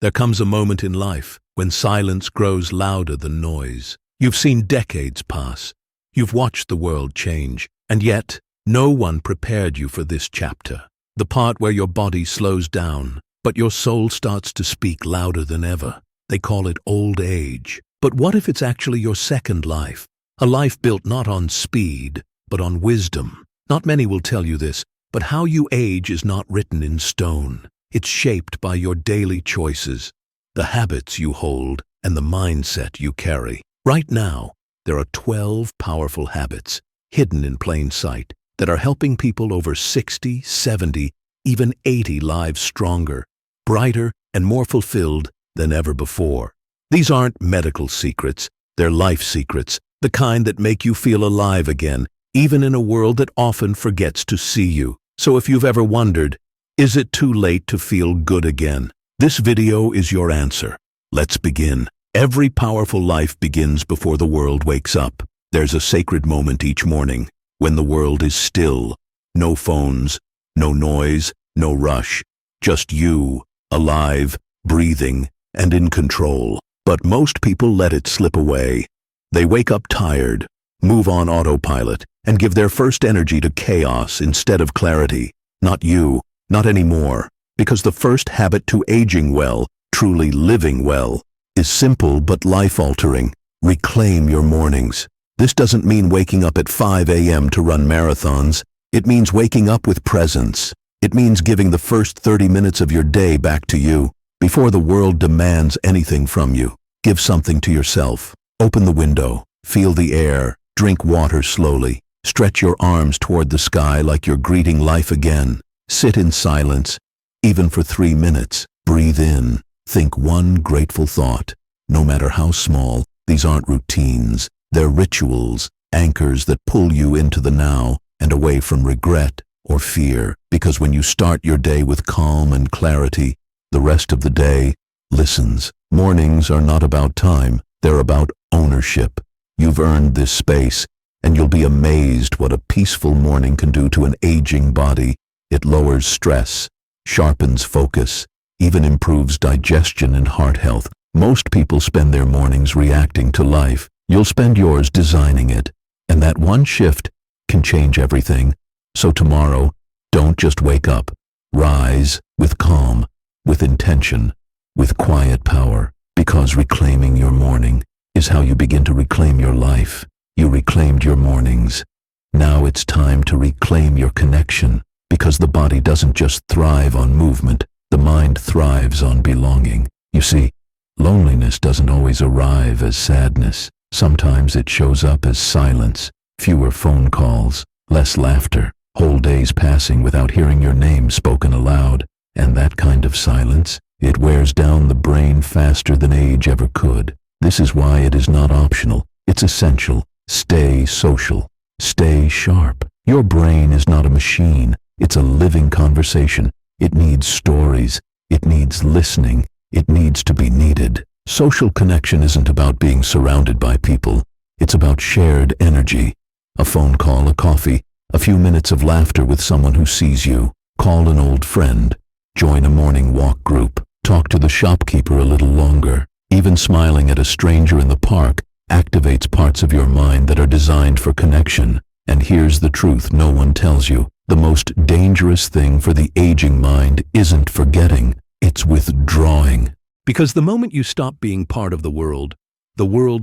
There comes a moment in life when silence grows louder than noise. You've seen decades pass. You've watched the world change. And yet, no one prepared you for this chapter. The part where your body slows down, but your soul starts to speak louder than ever. They call it old age. But what if it's actually your second life? A life built not on speed, but on wisdom. Not many will tell you this, but how you age is not written in stone. It's shaped by your daily choices, the habits you hold, and the mindset you carry. Right now, there are 12 powerful habits, hidden in plain sight, that are helping people over 60, 70, even 80 lives stronger, brighter, and more fulfilled than ever before. These aren't medical secrets, they're life secrets, the kind that make you feel alive again, even in a world that often forgets to see you. So if you've ever wondered, is it too late to feel good again? This video is your answer. Let's begin. Every powerful life begins before the world wakes up. There's a sacred moment each morning when the world is still. No phones, no noise, no rush. Just you, alive, breathing, and in control. But most people let it slip away. They wake up tired, move on autopilot, and give their first energy to chaos instead of clarity. Not you, not anymore. Because the first habit to aging well, truly living well, is simple but life-altering. Reclaim your mornings. This doesn't mean waking up at 5 a.m. to run marathons. It means waking up with presence. It means giving the first 30 minutes of your day back to you. Before the world demands anything from you, give something to yourself. Open the window, feel the air, drink water slowly. Stretch your arms toward the sky like you're greeting life again. Sit in silence, even for 3 minutes. Breathe in. Think one grateful thought. No matter how small, these aren't routines. They're rituals, anchors that pull you into the now and away from regret or fear. Because when you start your day with calm and clarity, the rest of the day listens. Mornings are not about time, they're about ownership. You've earned this space, and you'll be amazed what a peaceful morning can do to an aging body. It lowers stress, sharpens focus, even improves digestion and heart health. Most people spend their mornings reacting to life. You'll spend yours designing it, and that one shift can change everything. So tomorrow, don't just wake up. Rise with calm, with intention, with quiet power, because reclaiming your morning is how you begin to reclaim your life. You reclaimed your mornings. Now it's time to reclaim your connection, because the body doesn't just thrive on movement, the mind thrives on belonging. You see, loneliness doesn't always arrive as sadness. Sometimes it shows up as silence, fewer phone calls, less laughter, whole days passing without hearing your name spoken aloud. And that kind of silence, it wears down the brain faster than age ever could. This is why it is not optional. It's essential. Stay social. Stay sharp. Your brain is not a machine. It's a living conversation. It needs stories. It needs listening. It needs to be needed. Social connection isn't about being surrounded by people. It's about shared energy. A phone call, a coffee, a few minutes of laughter with someone who sees you. Call an old friend. Join a morning walk group. Talk to the shopkeeper a little longer. Even smiling at a stranger in the park activates parts of your mind that are designed for connection. And here's the truth no one tells you. The most dangerous thing for the aging mind isn't forgetting, it's withdrawing. Because the moment you stop being part of the world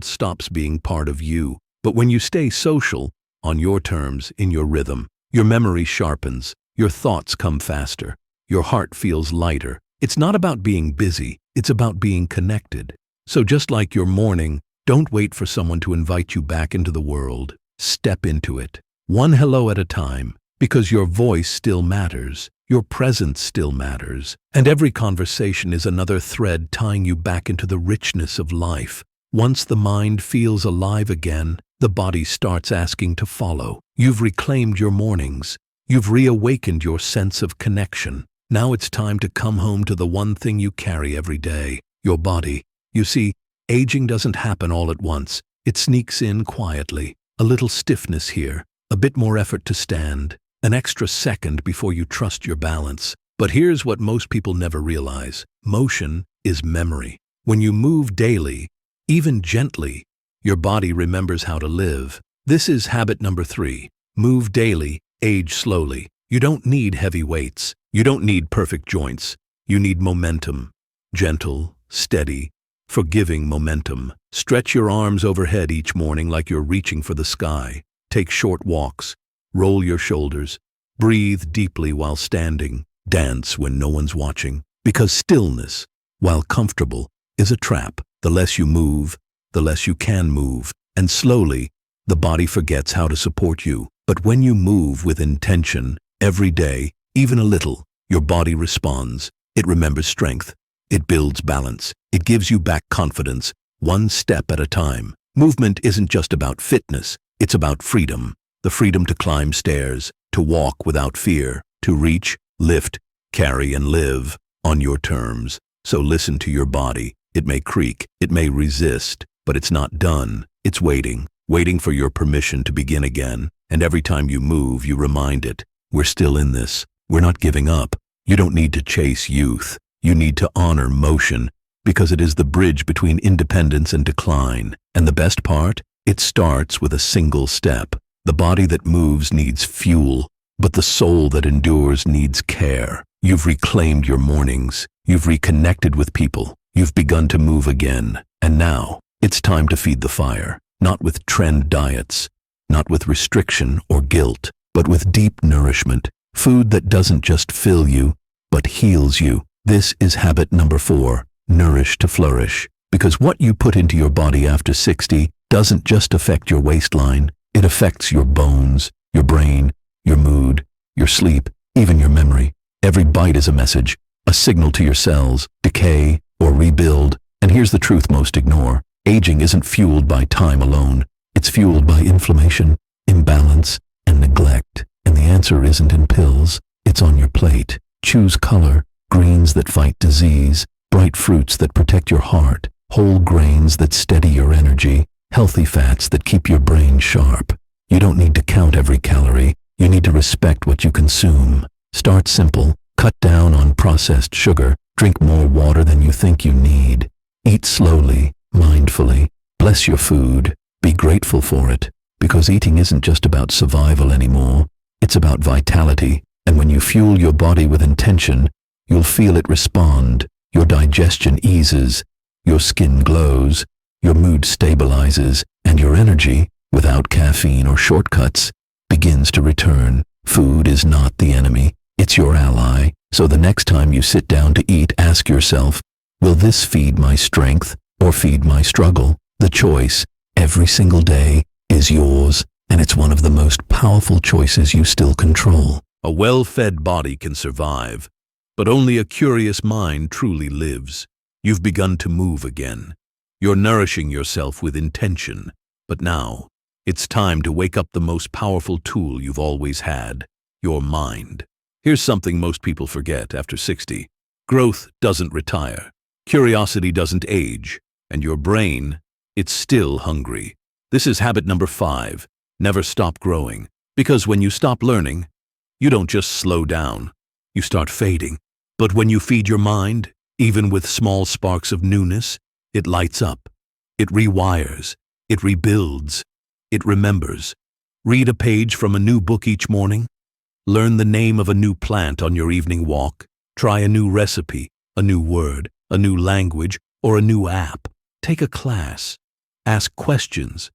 stops being part of you. But when you stay social, on your terms, in your rhythm, your memory sharpens, your thoughts come faster, your heart feels lighter. It's not about being busy, it's about being connected. So just like your morning, don't wait for someone to invite you back into the world. Step into it, one hello at a time, because your voice still matters, your presence still matters, and every conversation is another thread tying you back into the richness of life. Once the mind feels alive again, the body starts asking to follow. You've reclaimed your mornings. You've reawakened your sense of connection. Now it's time to come home to the one thing you carry every day, your body. You see, aging doesn't happen all at once. It sneaks in quietly. A little stiffness here, a bit more effort to stand, an extra second before you trust your balance. But here's what most people never realize. Motion is memory. When you move daily, even gently, your body remembers how to live. This is habit number 3. Move daily, age slowly. You don't need heavy weights. You don't need perfect joints. You need momentum. Gentle, steady, forgiving momentum. Stretch your arms overhead each morning like you're reaching for the sky. Take short walks. Roll your shoulders. Breathe deeply while standing. Dance when no one's watching. Because stillness, while comfortable, is a trap. The less you move, the less you can move. And slowly, the body forgets how to support you. But when you move with intention, every day, even a little, your body responds. It remembers strength. It builds balance. It gives you back confidence, one step at a time. Movement isn't just about fitness. It's about freedom. The freedom to climb stairs, to walk without fear, to reach, lift, carry, and live on your terms. So listen to your body. It may creak, it may resist, but it's not done. It's waiting for your permission to begin again. And every time you move, you remind it, we're still in this. We're not giving up. You don't need to chase youth. You need to honor motion, because it is the bridge between independence and decline. And the best part? It starts with a single step. The body that moves needs fuel, but the soul that endures needs care. You've reclaimed your mornings. You've reconnected with people. You've begun to move again. And now, it's time to feed the fire. Not with trend diets, not with restriction or guilt, but with deep nourishment. Food that doesn't just fill you, but heals you. This is habit number 4, nourish to flourish. Because what you put into your body after 60 doesn't just affect your waistline, it affects your bones, your brain, your mood, your sleep, even your memory. Every bite is a message, a signal to your cells, decay or rebuild. And here's the truth most ignore. Aging isn't fueled by time alone. It's fueled by inflammation, imbalance, and neglect. And the answer isn't in pills. It's on your plate. Choose color, greens that fight disease, bright fruits that protect your heart, whole grains that steady your energy, healthy fats that keep your brain sharp. You don't need to count every calorie. You need to respect what you consume. Start simple. Cut down on processed sugar. Drink more water than you think you need. Eat slowly, mindfully. Bless your food. Be grateful for it. Because eating isn't just about survival anymore. It's about vitality. And when you fuel your body with intention, you'll feel it respond. Your digestion eases. Your skin glows. Your mood stabilizes. And your energy, without caffeine or shortcuts, begins to return. Food is not the enemy. It's your ally. So the next time you sit down to eat, ask yourself, will this feed my strength or feed my struggle? The choice, every single day, is yours, and it's one of the most powerful choices you still control. A well-fed body can survive, but only a curious mind truly lives. You've begun to move again. You're nourishing yourself with intention. But now, it's time to wake up the most powerful tool you've always had, your mind. Here's something most people forget after 60. Growth doesn't retire. Curiosity doesn't age. And your brain, it's still hungry. This is habit number 5. Never stop growing. Because when you stop learning, you don't just slow down. You start fading. But when you feed your mind, even with small sparks of newness, it lights up. It rewires. It rebuilds. It remembers. Read a page from a new book each morning. Learn the name of a new plant on your evening walk. Try a new recipe, a new word, a new language, or a new app. Take a class. Ask questions.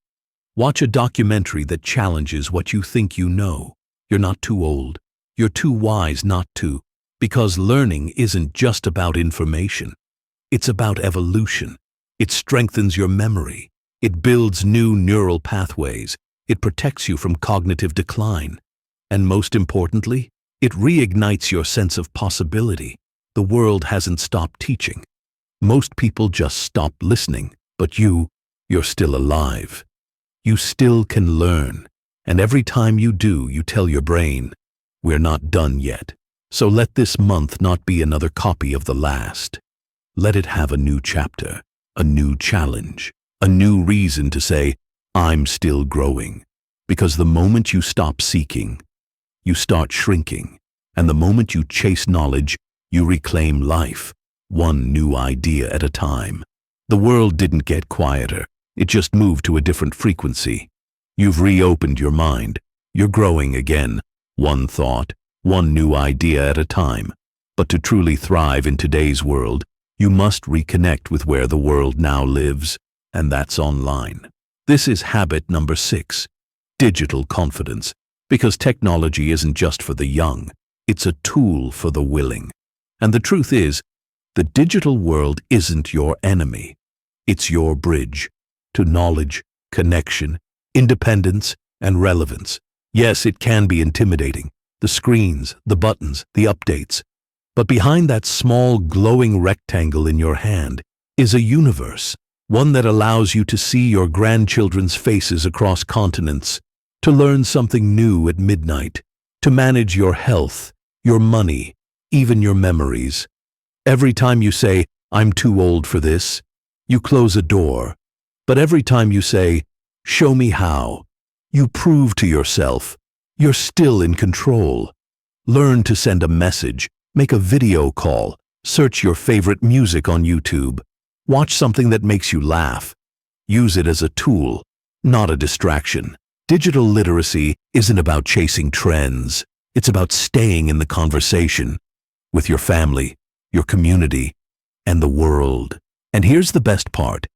Watch a documentary that challenges what you think you know. You're not too old. You're too wise not to. Because learning isn't just about information. It's about evolution. It strengthens your memory. It builds new neural pathways. It protects you from cognitive decline. And most importantly, it reignites your sense of possibility. The world hasn't stopped teaching. Most people just stopped listening, but you're still alive. You still can learn. And every time you do, you tell your brain, we're not done yet. So let this month not be another copy of the last. Let it have a new chapter, a new challenge, a new reason to say, I'm still growing. Because the moment you stop seeking, you start shrinking. And the moment you chase knowledge, you reclaim life. one new idea at a time. The world didn't get quieter, it just moved to a different frequency. You've reopened your mind. You're growing again, one thought, one new idea at a time. But to truly thrive in today's world, you must reconnect with where the world now lives, and that's online. This is habit number 6, digital confidence, because technology isn't just for the young, it's a tool for the willing. And the truth is, the digital world isn't your enemy. It's your bridge to knowledge, connection, independence, and relevance. Yes, it can be intimidating, the screens, the buttons, the updates. But behind that small glowing rectangle in your hand is a universe, one that allows you to see your grandchildren's faces across continents, to learn something new at midnight, to manage your health, your money, even your memories. Every time you say, "I'm too old for this," you close a door. But every time you say, "Show me how," you prove to yourself you're still in control. Learn to send a message, make a video call, search your favorite music on YouTube, watch something that makes you laugh. Use it as a tool, not a distraction. Digital literacy isn't about chasing trends. It's about staying in the conversation with your family, your community, and the world. And here's the best part.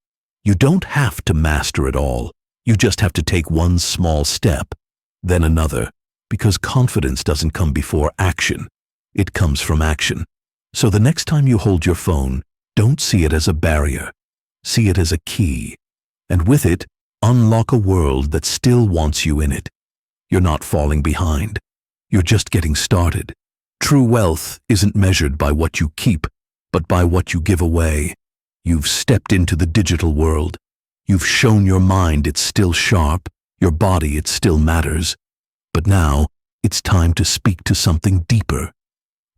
You don't have to master it all. You just have to take one small step, then another, because confidence doesn't come before action. It comes from action. So the next time you hold your phone, don't see it as a barrier. See it as a key. And with it, unlock a world that still wants you in it. You're not falling behind. You're just getting started. True wealth isn't measured by what you keep, but by what you give away. You've stepped into the digital world. You've shown your mind it's still sharp, your body it still matters. But now, it's time to speak to something deeper.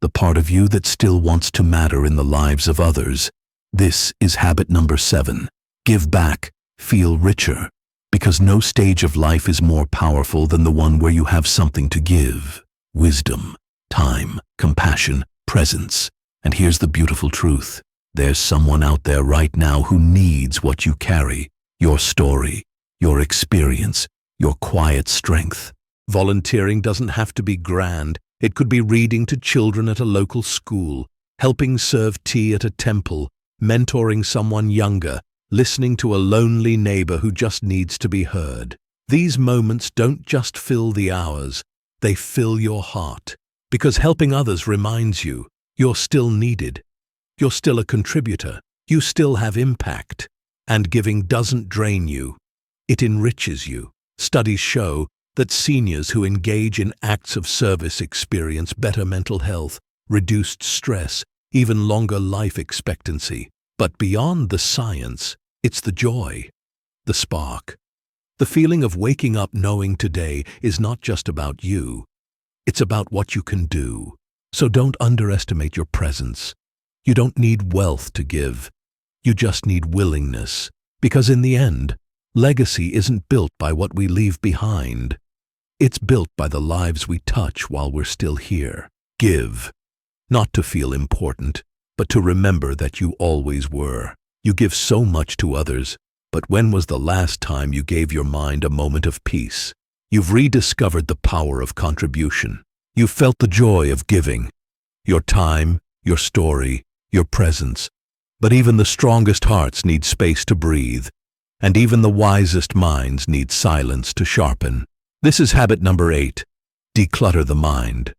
The part of you that still wants to matter in the lives of others. This is habit number 7. Give back, feel richer. Because no stage of life is more powerful than the one where you have something to give. Wisdom, time, compassion, presence. And here's the beautiful truth. There's someone out there right now who needs what you carry. Your story, your experience, your quiet strength. Volunteering doesn't have to be grand. It could be reading to children at a local school, helping serve tea at a temple, mentoring someone younger, listening to a lonely neighbor who just needs to be heard. These moments don't just fill the hours, they fill your heart. Because helping others reminds you, you're still needed. You're still a contributor. You still have impact. And giving doesn't drain you. It enriches you. Studies show that seniors who engage in acts of service experience better mental health, reduced stress, even longer life expectancy. But beyond the science, it's the joy, the spark. The feeling of waking up knowing today is not just about you. It's about what you can do. So don't underestimate your presence. You don't need wealth to give. You just need willingness. Because in the end, legacy isn't built by what we leave behind. It's built by the lives we touch while we're still here. Give. Not to feel important, but to remember that you always were. You give so much to others, but when was the last time you gave your mind a moment of peace? You've rediscovered the power of contribution. You've felt the joy of giving. Your time, your story, your presence. But even the strongest hearts need space to breathe, and even the wisest minds need silence to sharpen. This is habit number 8. Declutter the mind.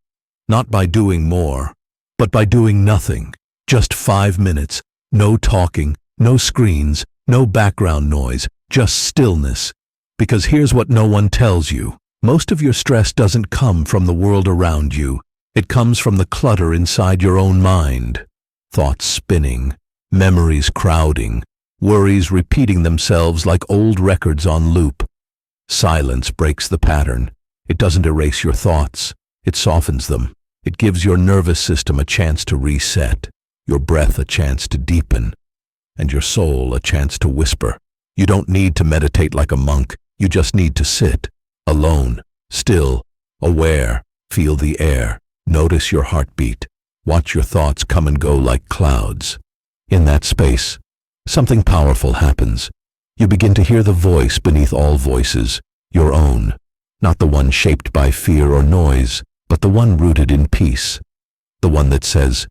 Not by doing more, but by doing nothing. Just 5 minutes, no talking, no screens, no background noise, just stillness. Because here's what no one tells you. Most of your stress doesn't come from the world around you. It comes from the clutter inside your own mind. Thoughts spinning, memories crowding, worries repeating themselves like old records on loop. Silence breaks the pattern. It doesn't erase your thoughts. It softens them. It gives your nervous system a chance to reset, your breath a chance to deepen, and your soul a chance to whisper. You don't need to meditate like a monk. You just need to sit, alone, still, aware. Feel the air. Notice your heartbeat. Watch your thoughts come and go like clouds. In that space, something powerful happens. You begin to hear the voice beneath all voices, your own, not the one shaped by fear or noise, but the one rooted in peace. The one that says,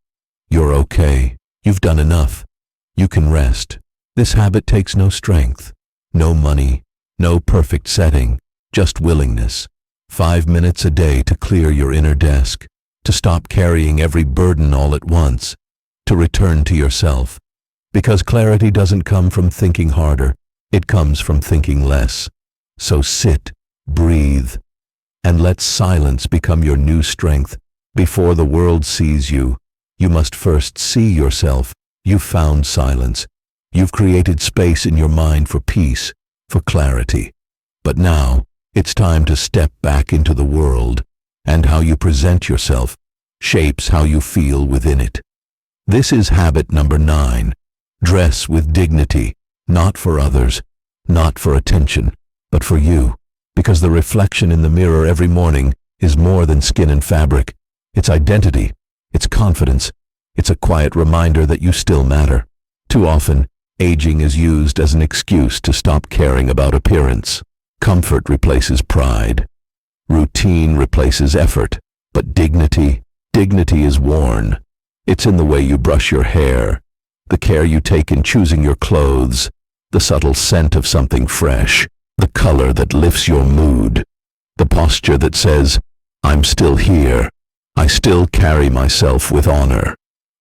"You're okay. You've done enough. You can rest." This habit takes no strength, no money, no perfect setting, just willingness. 5 minutes a day to clear your inner desk, to stop carrying every burden all at once, to return to yourself. Because clarity doesn't come from thinking harder, it comes from thinking less. So sit, breathe, and let silence become your new strength. Before the world sees you, you must first see yourself. You've found silence. You've created space in your mind for peace, for clarity. But now, it's time to step back into the world, and how you present yourself shapes how you feel within it. This is habit number 9. Dress with dignity, not for others, not for attention, but for you. Because the reflection in the mirror every morning is more than skin and fabric. It's identity, it's confidence, it's a quiet reminder that you still matter. Too often, aging is used as an excuse to stop caring about appearance. Comfort replaces pride. Routine replaces effort. But dignity is worn. It's in the way you brush your hair, the care you take in choosing your clothes, the subtle scent of something fresh, the color that lifts your mood, the posture that says, "I'm still here. I still carry myself with honor."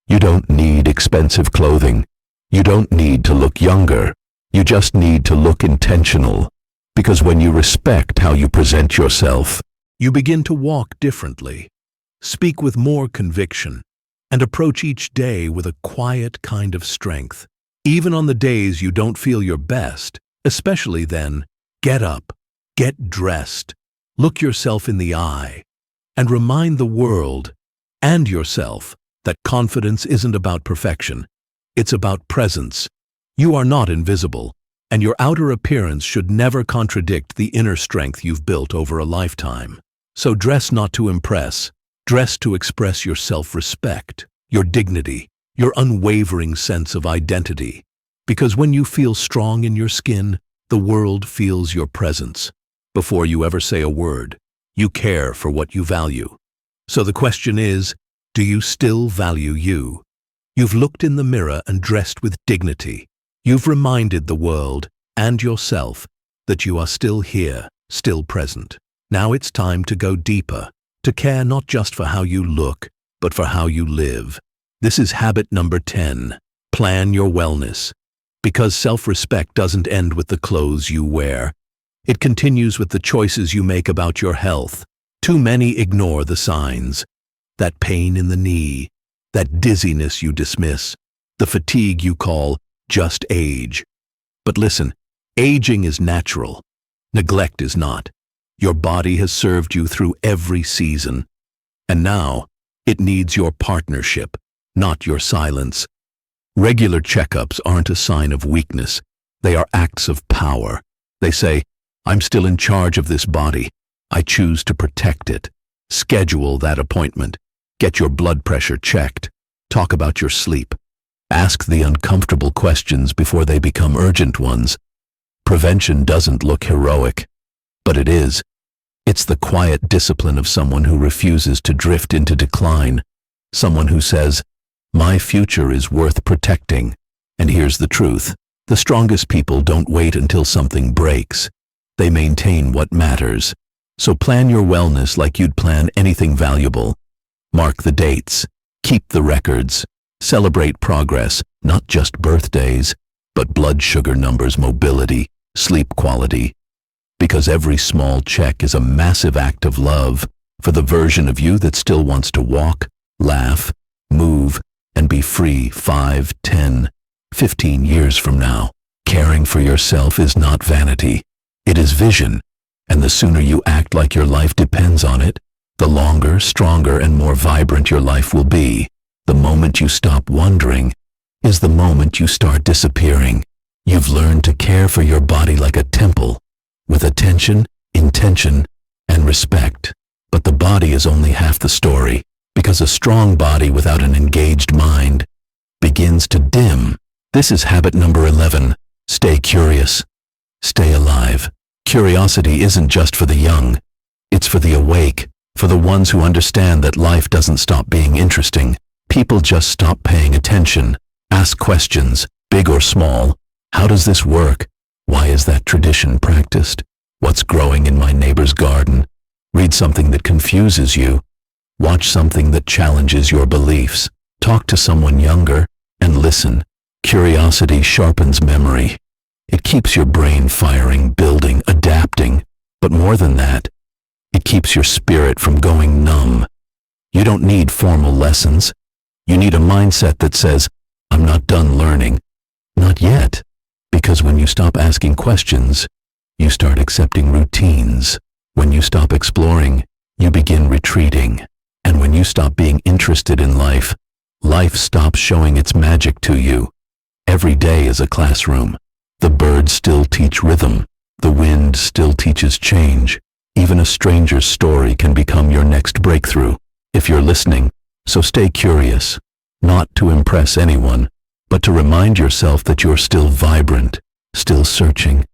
You don't need expensive clothing. You don't need to look younger. You just need to look intentional. Because when you respect how you present yourself, you begin to walk differently, speak with more conviction, and approach each day with a quiet kind of strength. Even on the days you don't feel your best, especially then, get up, get dressed, look yourself in the eye, and remind the world and yourself that confidence isn't about perfection. It's about presence. You are not invisible, and your outer appearance should never contradict the inner strength you've built over a lifetime. So dress not to impress, dress to express your self-respect, your dignity, your unwavering sense of identity. Because when you feel strong in your skin, the world feels your presence. Before you ever say a word, you care for what you value. So the question is, do you still value you? You've looked in the mirror and dressed with dignity. You've reminded the world and yourself that you are still here, still present. Now it's time to go deeper, to care not just for how you look, but for how you live. This is habit number 10. Plan your wellness. Because self-respect doesn't end with the clothes you wear. It continues with the choices you make about your health. Too many ignore the signs. That pain in the knee, that dizziness you dismiss, the fatigue you call just age. But listen, aging is natural. Neglect is not. Your body has served you through every season. And now, it needs your partnership, not your silence. Regular checkups aren't a sign of weakness. They are acts of power. They say, "I'm still in charge of this body. I choose to protect it." Schedule that appointment. Get your blood pressure checked. Talk about your sleep. Ask the uncomfortable questions before they become urgent ones. Prevention doesn't look heroic, but it is. It's the quiet discipline of someone who refuses to drift into decline. Someone who says, "My future is worth protecting." And here's the truth. The strongest people don't wait until something breaks. They maintain what matters. So plan your wellness like you'd plan anything valuable. Mark the dates. Keep the records. Celebrate progress, not just birthdays, but blood sugar numbers, mobility, sleep quality. Because every small check is a massive act of love for the version of you that still wants to walk, laugh, move, and be free 5, 10, 15 years from now. Caring for yourself is not vanity. It is vision. And the sooner you act like your life depends on it, the longer, stronger, and more vibrant your life will be. The moment you stop wondering is the moment you start disappearing. You've learned to care for your body like a temple, with attention, intention, and respect. But the body is only half the story. Because a strong body without an engaged mind begins to dim. This is habit number 11. Stay curious. Stay alive. Curiosity isn't just for the young. It's for the awake, for the ones who understand that life doesn't stop being interesting. People just stop paying attention. Ask questions, big or small. How does this work? Why is that tradition practiced? What's growing in my neighbor's garden? Read something that confuses you. Watch something that challenges your beliefs. Talk to someone younger and listen. Curiosity sharpens memory. It keeps your brain firing, building, adapting. But more than that, it keeps your spirit from going numb. You don't need formal lessons. You need a mindset that says, I'm not done learning. Not yet. Because when you stop asking questions, you start accepting routines. When you stop exploring, you begin retreating. And when you stop being interested in life, life stops showing its magic to you. Every day is a classroom. The birds still teach rhythm. The wind still teaches change. Even a stranger's story can become your next breakthrough, if you're listening. So stay curious, not to impress anyone, but to remind yourself that you're still vibrant, still searching,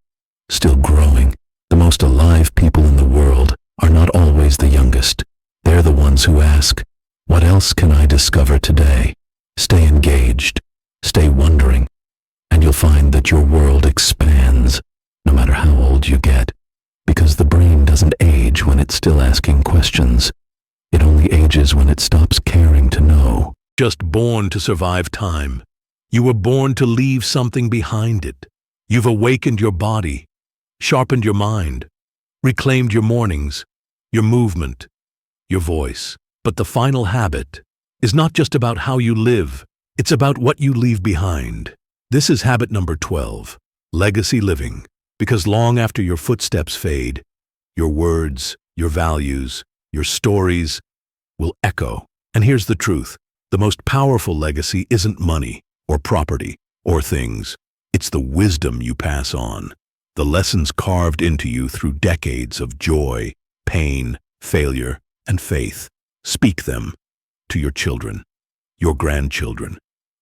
still growing. The most alive people in the world are not always the youngest. They're the ones who ask, what else can I discover today? Stay engaged, stay wondering, and you'll find that your world expands, no matter how old you get, because the brain doesn't age when it's still asking questions. It only ages when it stops caring to know. Just born to survive time. You were born to leave something behind it. You've awakened your body, sharpened your mind, reclaimed your mornings, your movement, your voice. But the final habit is not just about how you live, it's about what you leave behind. This is habit number 12, legacy living. Because long after your footsteps fade, your words, your values, your stories will echo. And here's the truth. The most powerful legacy isn't money or property or things. It's the wisdom you pass on, the lessons carved into you through decades of joy, pain, failure, and faith. Speak them to your children, your grandchildren,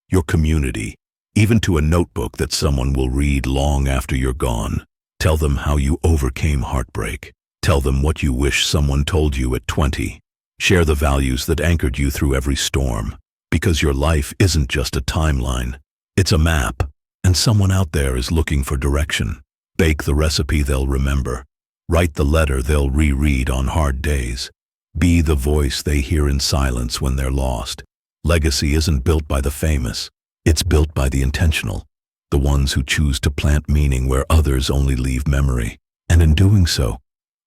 your community, even to a notebook that someone will read long after you're gone. Tell them how you overcame heartbreak. Tell them what you wish someone told you at 20. Share the values that anchored you through every storm. Because your life isn't just a timeline, it's a map, and someone out there is looking for direction. Bake the recipe they'll remember. Write the letter they'll reread on hard days. Be the voice they hear in silence when they're lost. Legacy isn't built by the famous. It's built by the intentional, the ones who choose to plant meaning where others only leave memory. And in doing so,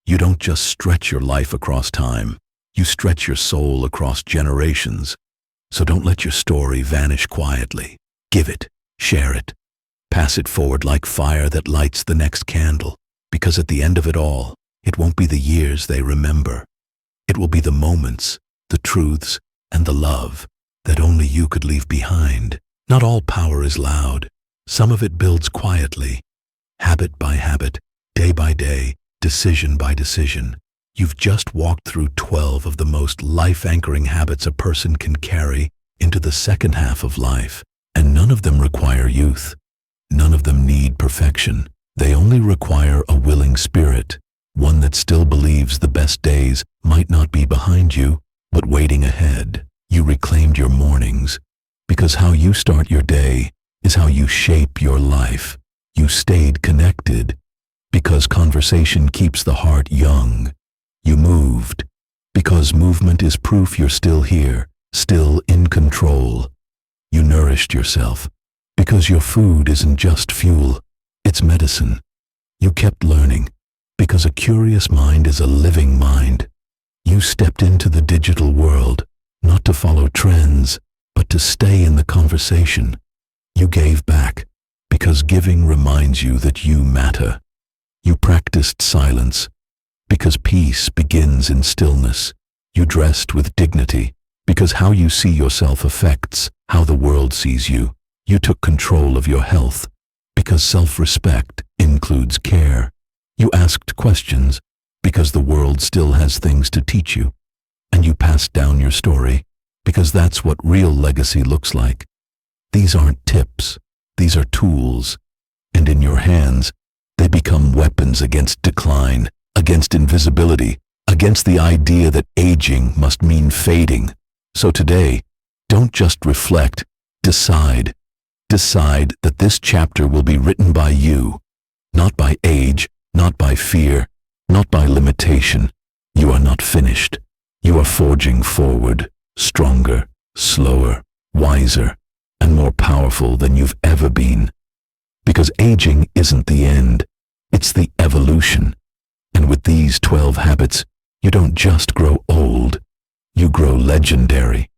you don't just stretch your life across time, you stretch your soul across generations. So don't let your story vanish quietly. Give it, share it, pass it forward like fire that lights the next candle. Because at the end of it all, it won't be the years they remember. It will be the moments, the truths, and the love that only you could leave behind. Not all power is loud. Some of it builds quietly, habit by habit, day by day, decision by decision. You've just walked through 12 of the most life-anchoring habits a person can carry into the second half of life. And none of them require youth. None of them need perfection. They only require a willing spirit, one that still believes the best days might not be behind you, but waiting ahead. You reclaimed your mornings, because how you start your day is how you shape your life. You stayed connected, because conversation keeps the heart young. You moved, because movement is proof you're still here, still in control. You nourished yourself, because your food isn't just fuel, it's medicine. You kept learning, because a curious mind is a living mind. You stepped into the digital world, not to follow trends, but to stay in the conversation. You gave back, because giving reminds you that you matter. You practiced silence, because peace begins in stillness. You dressed with dignity, because how you see yourself affects how the world sees you. You took control of your health, because self-respect includes care. You asked questions, because the world still has things to teach you. and you passed down your story, because that's what real legacy looks like. These aren't tips, these are tools, and in your hands, they become weapons against decline, against invisibility, against the idea that aging must mean fading. So today, don't just reflect, decide. Decide that this chapter will be written by you, not by age, not by fear, not by limitation. You are not finished. You are forging forward, stronger, slower, wiser, and more powerful than you've ever been. Because aging isn't the end, it's the evolution. And with these 12 habits, you don't just grow old, you grow legendary.